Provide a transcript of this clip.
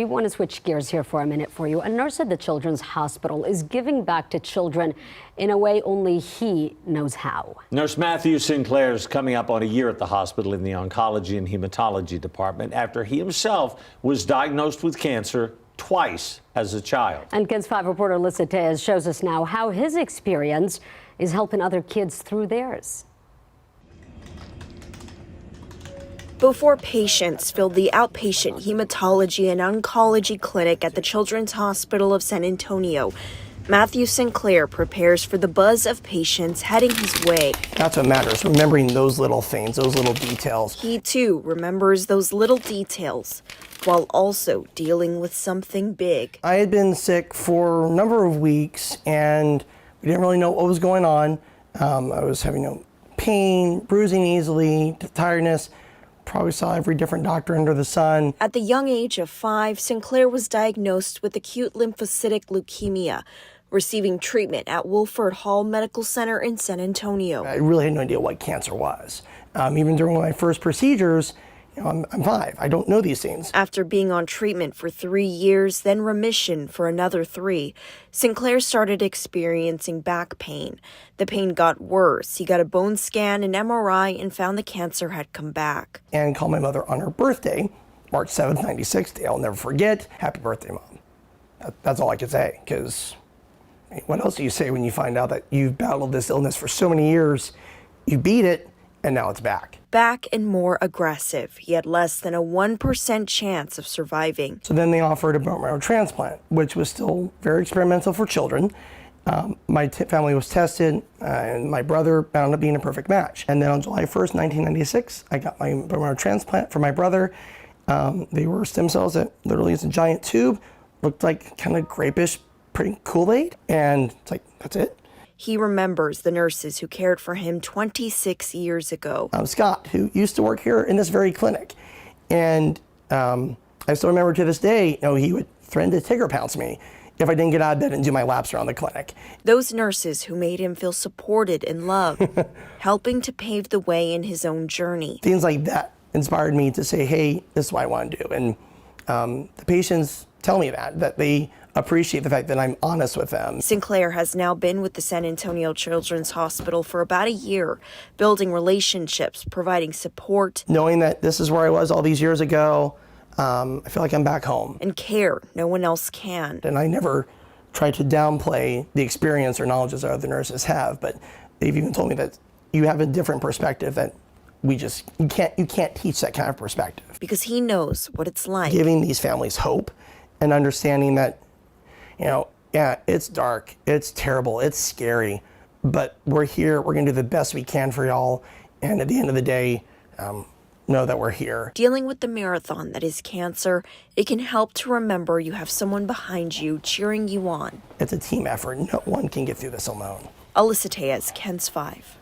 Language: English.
We want to switch gears here for a minute for you. A nurse at the Children's Hospital is giving back to children in a way only he knows how. Nurse Matthew Sinclair is coming up on a year at the hospital in the oncology and hematology department after he himself was diagnosed with cancer twice as a child. And KENS 5 reporter Lisa Tejas shows us now how his experience is helping other kids through theirs. Before patients filled the outpatient hematology and oncology clinic at the Children's Hospital of San Antonio, Matthew Sinclair prepares for the buzz of patients heading his way. That's what matters, remembering those little things, those little details. He, too, remembers those little details while also dealing with something big. I had been sick for a number of weeks, and we didn't really know what was going on. I was having pain, bruising easily, tiredness. Probably saw every different doctor under the sun. At the young age of 5, Sinclair was diagnosed with acute lymphocytic leukemia, receiving treatment at Wilford Hall Medical Center in San Antonio. I really had no idea what cancer was. Even during my first procedures, I'm 5. I don't know these things. After being on treatment for 3 years, then remission for another 3, Sinclair started experiencing back pain. The pain got worse. He got a bone scan and MRI and found the cancer had come back. And called my mother on her birthday, March 7th, 96. I'll never forget. Happy birthday, Mom. That's all I could say, because what else do you say when you find out that you've battled this illness for so many years, you beat it, and now it's back. Back and more aggressive. He had less than a 1% chance of surviving. So then they offered a bone marrow transplant, which was still very experimental for children. My family was tested, and my brother wound up being a perfect match. And then on July 1st, 1996, I got my bone marrow transplant for my brother. They were stem cells that literally is a giant tube, looked like kind of grapish, pretty Kool-Aid, and it's like, that's it. He remembers the nurses who cared for him 26 years ago. Scott, who used to work here in this very clinic. And I still remember to this day, he would threaten to tiger pounce me if I didn't get out of bed and do my laps around the clinic. Those nurses who made him feel supported and loved, helping to pave the way in his own journey. Things like that inspired me to say, hey, this is what I want to do. And the patients tell me that they appreciate the fact that I'm honest with them. Sinclair has now been with the San Antonio Children's Hospital for about a year, building relationships, providing support. Knowing that this is where I was all these years ago, I feel like I'm back home. And care no one else can. And I never try to downplay the experience or knowledge that other nurses have, but they've even told me that you have a different perspective that you can't teach that kind of perspective. Because he knows what it's like. Giving these families hope and understanding that, yeah, it's dark, it's terrible, it's scary, but we're here, we're gonna do the best we can for y'all, and at the end of the day, know that we're here. Dealing with the marathon that is cancer, it can help to remember you have someone behind you cheering you on. It's a team effort. No one can get through this alone. Lisa Tejas, KENS 5.